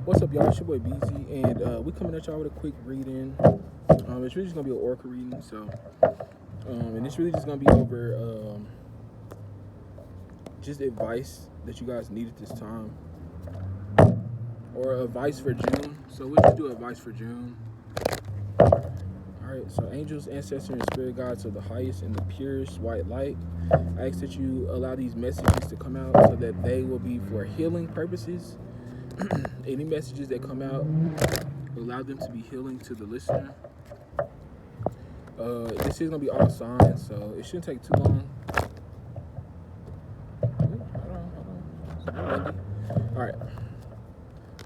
What's up, y'all? It's your boy Bz, and we coming at y'all with a quick reading. It's really just gonna be an oracle reading, so and it's really just gonna be over just advice that you guys need at this time, or advice for June. So we'll just do advice for June. Alright, so angels, ancestors, and spirit guides of the highest and the purest white light, I ask that you allow these messages to come out so that they will be for healing purposes. Any messages that come out, allow them to be healing to the listener. This is gonna be all signs, so it shouldn't take too long. Hold on. Alright,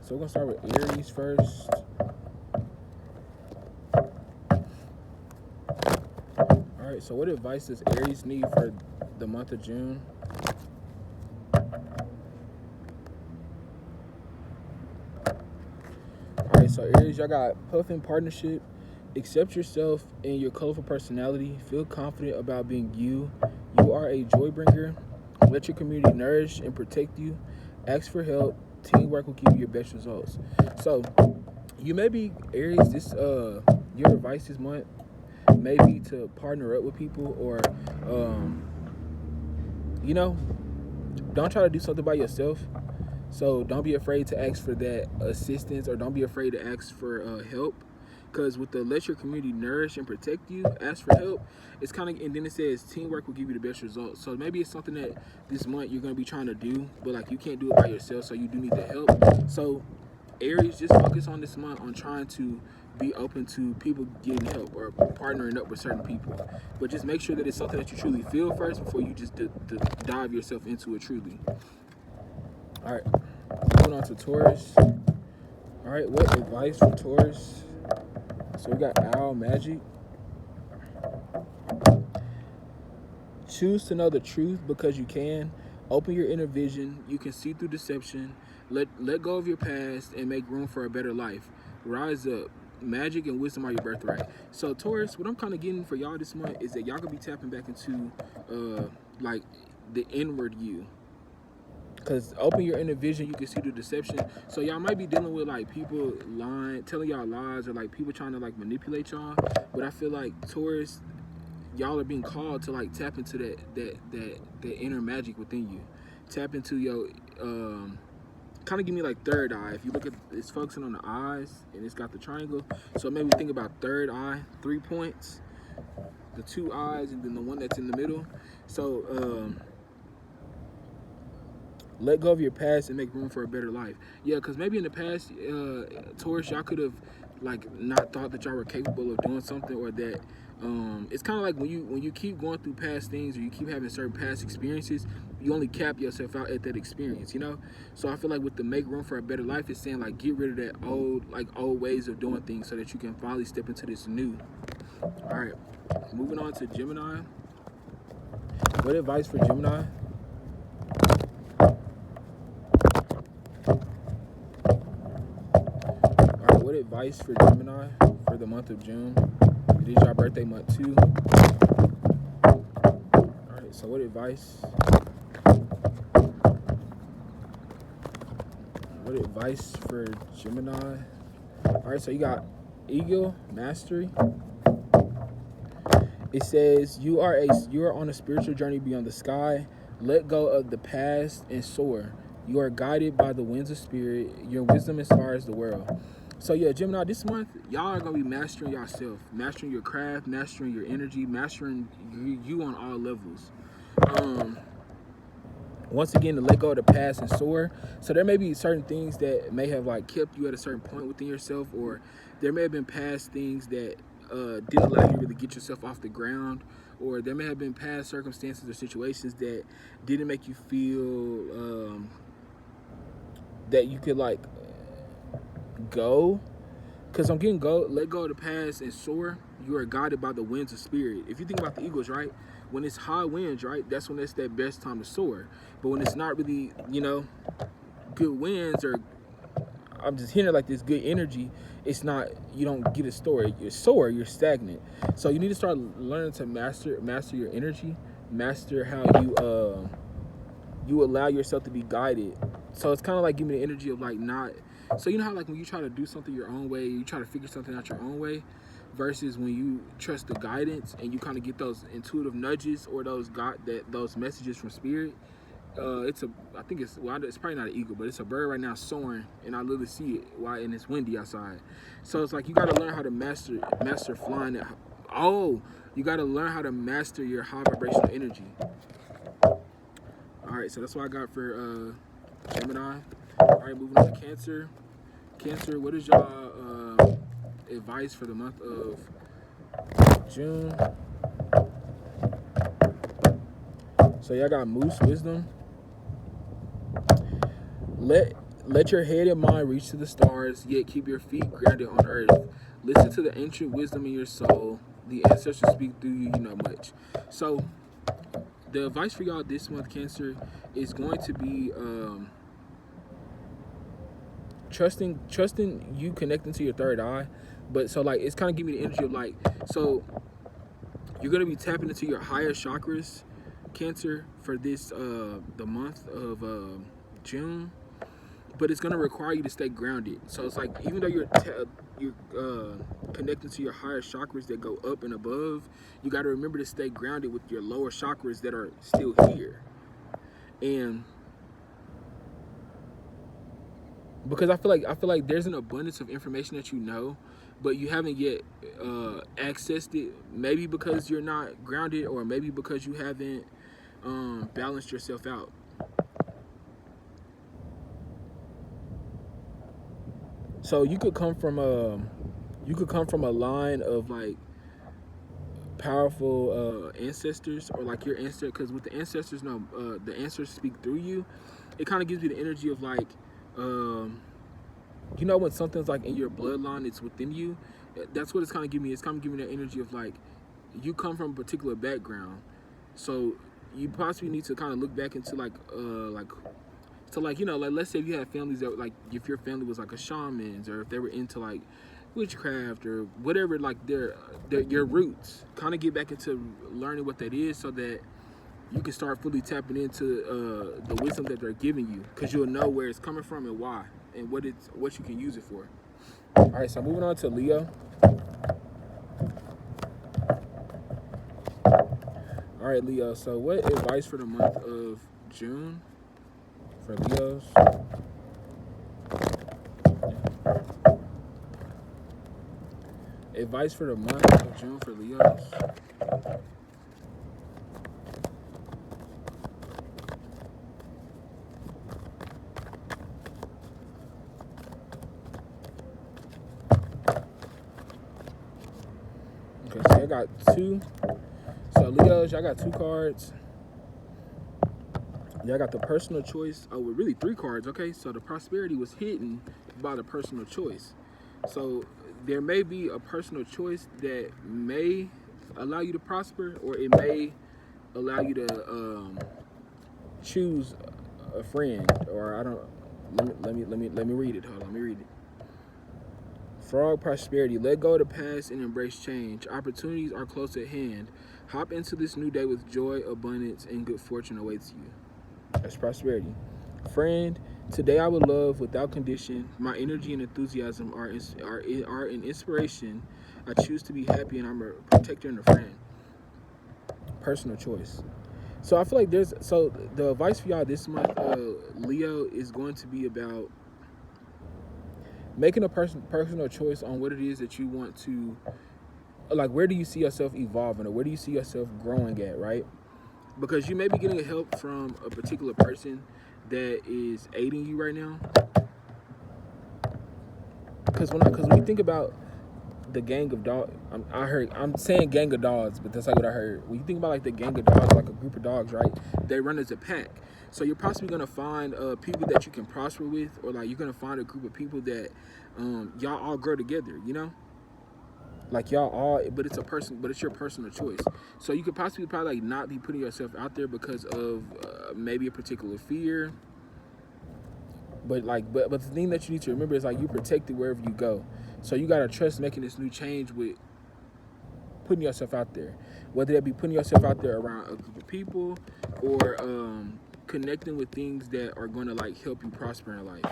so we're gonna start with Aries first. Alright, so what advice does Aries need for the month of June? Alright, so Aries, y'all got puffin partnership. Accept yourself and your colorful personality. Feel confident about being you. You are a joy bringer. Let your community nourish and protect you. Ask for help. Teamwork will give you your best results. So you may be Aries, this your advice this month may be to partner up with people, or you know, don't try to do something by yourself. So don't be afraid to ask for that assistance, or don't be afraid to ask for help. Because with the let your community nourish and protect you, ask for help, it's kind of, and then it says teamwork will give you the best results. So maybe it's something that this month you're going to be trying to do, but like you can't do it by yourself, so you do need the help. So Aries, just focus on this month on trying to be open to people getting help or partnering up with certain people. But just make sure that it's something that you truly feel first before you just dive yourself into it truly. All right, moving on to Taurus. All right, what advice for Taurus? So we got Owl Magic. Choose to know the truth because you can. Open your inner vision. You can see through deception. Let go of your past and make room for a better life. Rise up. Magic and wisdom are your birthright. So Taurus, what I'm kind of getting for y'all this month is that y'all could be tapping back into like the inward you. Because open your inner vision, you can see the deception. So y'all might be dealing with like people lying, telling y'all lies, or like people trying to like manipulate y'all. But I feel like Taurus, y'all are being called to like tap into that inner magic within you. Tap into your kind of give me like third eye. If you look at, it's focusing on the eyes and it's got the triangle. So maybe think about third eye, 3 points, the 2 eyes, and then the one that's in the middle. So let go of your past and make room for a better life. Yeah, because maybe in the past, Taurus, y'all could have like not thought that y'all were capable of doing something, or that it's kind of like when you keep going through past things, or you keep having certain past experiences, you only cap yourself out at that experience, you know? So I feel like with the make room for a better life, it's saying like get rid of that old ways of doing things so that you can finally step into this new. All right, moving on to Gemini. What advice for Gemini? What advice for Gemini for the month of June? It is your birthday month too. Alright, so what advice? What advice for Gemini? Alright, so you got Eagle, Mastery. It says you are on a spiritual journey beyond the sky. Let go of the past and soar. You are guided by the winds of spirit. Your wisdom inspires the world. So yeah, Gemini, this month, y'all are going to be mastering yourself, mastering your craft, mastering your energy, mastering you on all levels. Once again, to let go of the past and soar. So there may be certain things that may have like kept you at a certain point within yourself, or there may have been past things that didn't allow you to really get yourself off the ground, or there may have been past circumstances or situations that didn't make you feel that you could like go. Because I'm getting let go of the past and soar. You are guided by the winds of spirit. If you think about the eagles, right, when it's high winds, right, that's when it's that best time to soar. But when it's not really, you know, good winds, or I'm just hearing like this good energy, it's not, you don't get a story. You're soar, you're stagnant. So you need to start learning to master your energy, master how you allow yourself to be guided So it's kind of like giving me the energy of like not. So you know how like when you try to do something your own way, you try to figure something out your own way, versus when you trust the guidance and you kind of get those intuitive nudges or those messages from spirit. I think it's probably not an eagle, but it's a bird right now soaring, and I literally see it and it's windy outside. So it's like you got to learn how to master flying. You got to learn how to master your high vibrational energy. All right, so that's what I got for Gemini. All right, moving on to Cancer. Cancer, what is y'all advice for the month of June? So y'all got Moose Wisdom. Let your head and mind reach to the stars, yet keep your feet grounded on earth. Listen to the ancient wisdom in your soul. The ancestors speak through you, you know much. So the advice for y'all this month, Cancer, is going to be trusting you connecting to your third eye. But so like it's kind of giving me the energy of like, so you're gonna be tapping into your higher chakras, Cancer, for this the month of June. But it's gonna require you to stay grounded. So it's like even though you're connecting to your higher chakras that go up and above, you got to remember to stay grounded with your lower chakras that are still here. And because I feel like there's an abundance of information that you know, but you haven't yet accessed it. Maybe because you're not grounded, or maybe because you haven't balanced yourself out. So you could come from a line of like powerful ancestors, or like your ancestor, because with the ancestors, the ancestors speak through you. It kind of gives you the energy of like, you know, when something's like in your bloodline, it's within you. That's what it's kind of giving me. It's kind of giving me that energy of like, you come from a particular background, so you possibly need to kind of look back into so like, you know, like let's say if you had families that like, if your family was like a shamans, or if they were into like witchcraft or whatever, like your roots, kind of get back into learning what that is, so that you can start fully tapping into the wisdom that they're giving you, because you'll know where it's coming from and why, and what you can use it for. All right, so moving on to Leo. All right, Leo. So what advice for the month of June for Leos? Advice for the month of June for Leos. Okay, so I got two. So Leos, y'all got two cards. Y'all got the personal choice. Oh, well, really three cards. Okay, so the prosperity was hidden by the personal choice. So there may be a personal choice that may allow you to prosper, or it may allow you to choose a friend, or I don't. Let me read it. Hold on, let me read it. Frog prosperity. Let go of the past and embrace change. Opportunities are close at hand. Hop into this new day with joy, abundance, and good fortune awaits you. That's prosperity. Friend, today I would love without condition. My energy and enthusiasm are an inspiration. I choose to be happy, and I'm a protector and a friend. Personal choice. So I feel like the advice for y'all this month, Leo, is going to be about making a personal choice on what it is that you want to, like, where do you see yourself evolving, or where do you see yourself growing at, right? Because you may be getting help from a particular person that is aiding you right now. Because when you think about the gang of dogs, I'm saying gang of dogs, but that's like what I heard. When you think about like the gang of dogs, like a group of dogs, right? They run as a pack. So you're possibly gonna find people that you can prosper with, or like you're gonna find a group of people that y'all all grow together, you know? Like y'all all, but it's your personal choice. So you could possibly probably like not be putting yourself out there because of maybe a particular fear. But the thing that you need to remember is like you're protected wherever you go. So you gotta trust making this new change with putting yourself out there. Whether that be putting yourself out there around a group of people, or connecting with things that are going to like help you prosper in life.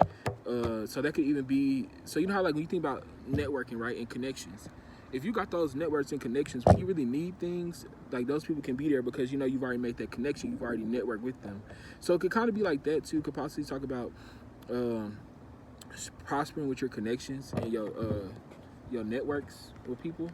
So that could even be, so you know how like when you think about networking, right, and connections, if you got those networks and connections, when you really need things, like those people can be there because you know you've already made that connection, you've already networked with them. So it could kind of be like that too. Could possibly talk about prospering with your connections and your networks with people.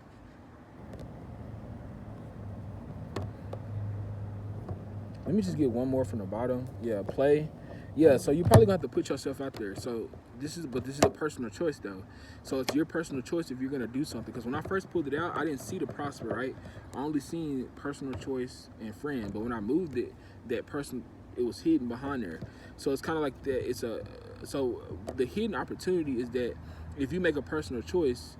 Let me just get one more from the bottom. Yeah, play. Yeah, so you're probably gonna have to put yourself out there. So this is a personal choice though. So it's your personal choice if you're gonna do something. Because when I first pulled it out, I didn't see the prosper, right? I only seen personal choice and friend. But when I moved it, that person, it was hidden behind there. So it's kind of like that. So the hidden opportunity is that if you make a personal choice,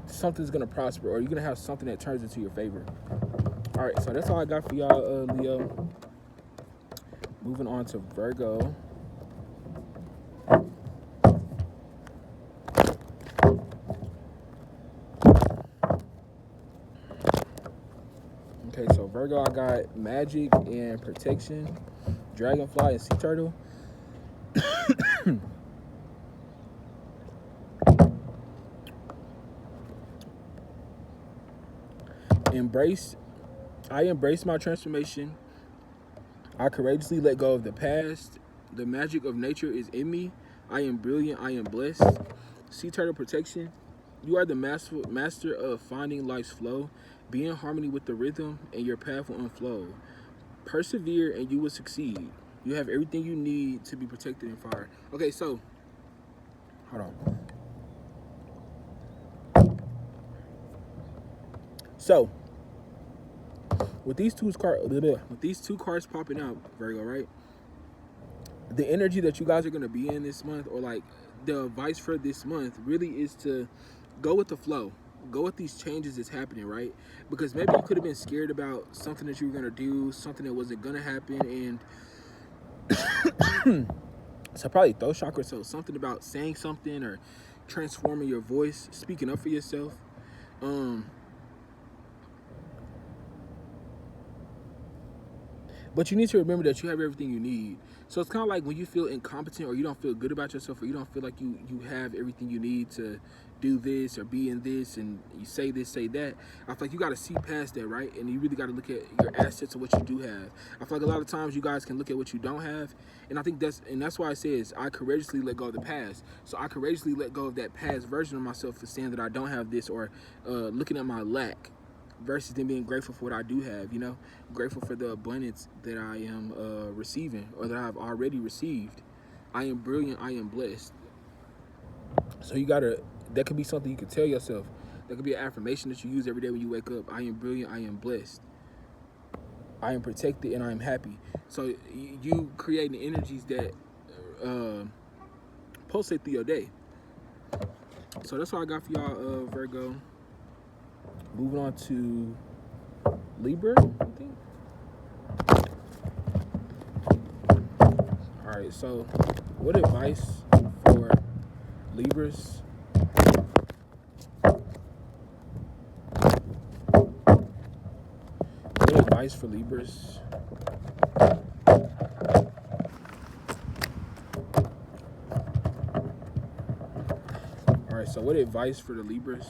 something's gonna prosper, or you're gonna have something that turns into your favor. All right, so that's all I got for y'all, Leo. Moving on to Virgo. Okay, so Virgo, I got magic and protection, dragonfly and sea turtle. I embrace my transformation. I courageously let go of the past. The magic of nature is in me. I am brilliant. I am blessed. Sea turtle protection. You are the master of finding life's flow. Be in harmony with the rhythm and your path will unflow. Persevere and you will succeed. You have everything you need to be protected in fire. Okay, so, hold on. So, with these two cards popping out, Virgo, right? The energy that you guys are gonna be in this month, or like the advice for this month, really is to go with the flow. Go with these changes that's happening, right? Because maybe you could have been scared about something that you were gonna do, something that wasn't gonna happen, and so probably throat chakra. So something about saying something or transforming your voice, speaking up for yourself. But you need to remember that you have everything you need. So it's kind of like when you feel incompetent or you don't feel good about yourself, or you don't feel like you have everything you need to do this or be in this, and you say this, say that. I feel like you got to see past that, right? And you really got to look at your assets and what you do have. I feel like a lot of times you guys can look at what you don't have. And I think that's why it says I courageously let go of the past. So I courageously let go of that past version of myself for saying that I don't have this, or looking at my lack, versus them being grateful for what I do have, you know, grateful for the abundance that I am receiving, or that I've already received. I am brilliant, I am blessed. So that could be something you could tell yourself. That could be an affirmation that you use every day when you wake up. I am brilliant, I am blessed. I am protected and I am happy. So you creating energies that pulsate through your day. So that's all I got for y'all, Virgo. Moving on to Libra, I think. All right, so what advice for Libras? What advice for Libras? All right, so what advice for the Libras?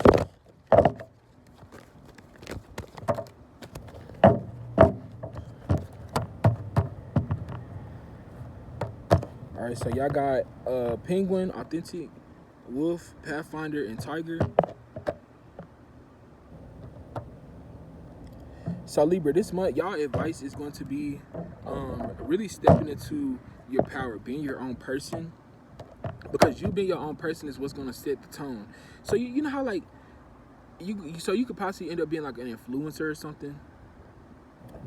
All right, so y'all got Penguin, Authentic, Wolf, Pathfinder, and Tiger. So Libra, this month, y'all advice is going to be really stepping into your power, being your own person. Because you being your own person is what's going to set the tone. So you know how like, you could possibly end up being like an influencer or something.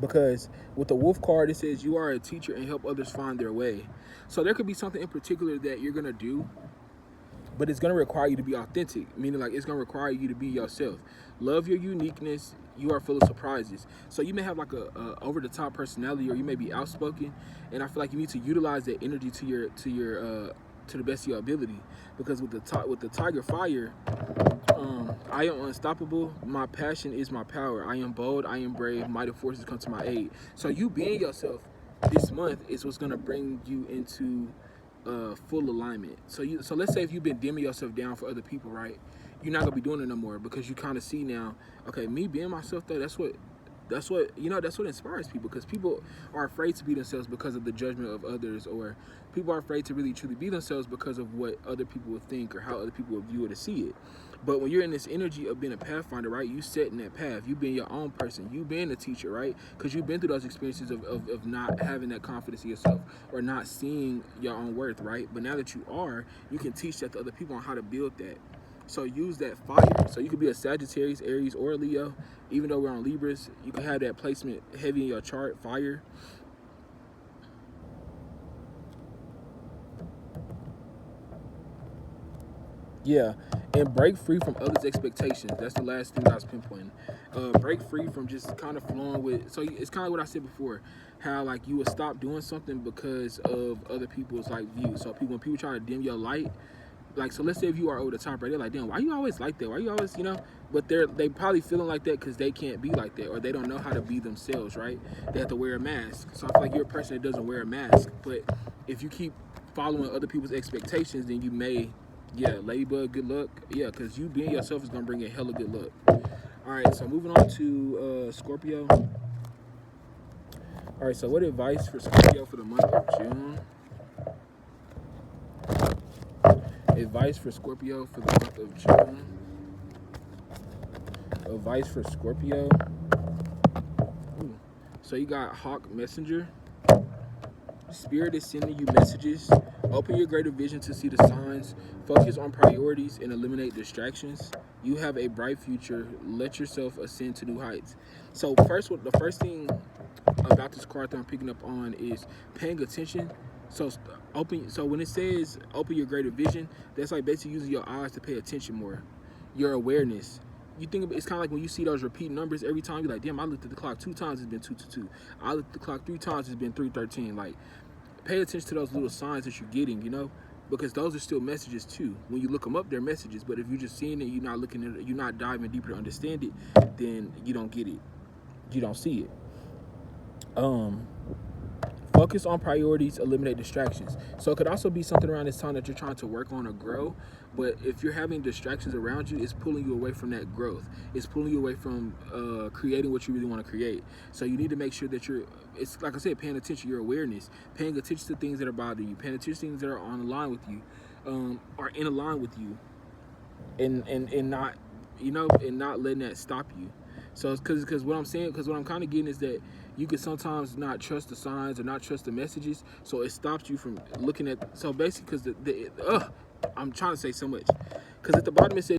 Because with the Wolf card, it says you are a teacher and help others find their way. So there could be something in particular that you're going to do, but it's going to require you to be authentic, meaning like it's going to require you to be yourself. Love your uniqueness. You are full of surprises. So you may have like a over-the-top personality, or you may be outspoken, and I feel like you need to utilize that energy to the best of your ability. Because with the Tiger Fire, I am unstoppable. My passion is my power. I am bold. I am brave. Mighty forces come to my aid. So you being yourself this month is what's going to bring you into full alignment. So let's say if you've been dimming yourself down for other people, right? You're not gonna be doing it no more, because you kind of see now, okay, me being myself though, that's what inspires people, because people are afraid to be themselves because of the judgment of others, or people are afraid to really truly be themselves because of what other people will think or how other people will view it or see it. But when you're in this energy of being a pathfinder, right, you setting that path, you being your own person, you being a teacher, right, because you've been through those experiences of not having that confidence in yourself, or not seeing your own worth, right? But now that you are, you can teach that to other people on how to build that. So use that fire. So you could be a Sagittarius, Aries, or a Leo. Even though we're on Libras, you can have that placement heavy in your chart, fire. Yeah, and break free from others' expectations. That's the last thing I was pinpointing. Break free from just kind of flowing with. So it's kind of what I said before, how like you would stop doing something because of other people's like views. So when people try to dim your light, like, so let's say if you are over the top, right? They're like, damn, why you always like that? Why you always, But they probably feeling like that because they can't be like that, or they don't know how to be themselves, right? They have to wear a mask. So I feel like you're a person that doesn't wear a mask. But if you keep following other people's expectations, then you may. Yeah, Ladybug, good luck. Yeah, because you being yourself is going to bring you hella good luck. All right, so moving on to Scorpio. All right, so what advice for Scorpio for the month of June? Advice for Scorpio for the month of June. Advice for Scorpio. Ooh. So you got Hawk Messenger. Spirit is sending you messages. Open your greater vision to see the signs. Focus on priorities and eliminate distractions. You have a bright future. Let yourself ascend to new heights. So the first thing about this card that I'm picking up on is paying attention. So when it says open your greater vision, that's like basically using your eyes to pay attention more. Your awareness. You think it's kind of like when you see those repeat numbers every time, you're like, damn, I looked at the clock 2 times, it's been 222. I looked at the clock 3 times, it's been 313. Like, pay attention to those little signs that you're getting, because those are still messages too. When you look them up, they're messages. But if you're just seeing it, you're not looking at it, you're not diving deeper to understand it, then you don't get it. You don't see it. Focus on priorities, eliminate distractions. So it could also be something around this time that you're trying to work on or grow. But if you're having distractions around you, it's pulling you away from that growth. It's pulling you away from creating what you really want to create. So you need to make sure that it's like I said, paying attention, your awareness, paying attention to things that are bothering you, paying attention to things that are on line with you, are in line with you, and not, and not letting that stop you. So because what I'm kind of getting is that you can sometimes not trust the signs or not trust the messages, so it stops you from looking at. So basically, because I'm trying to say so much, because at the bottom it says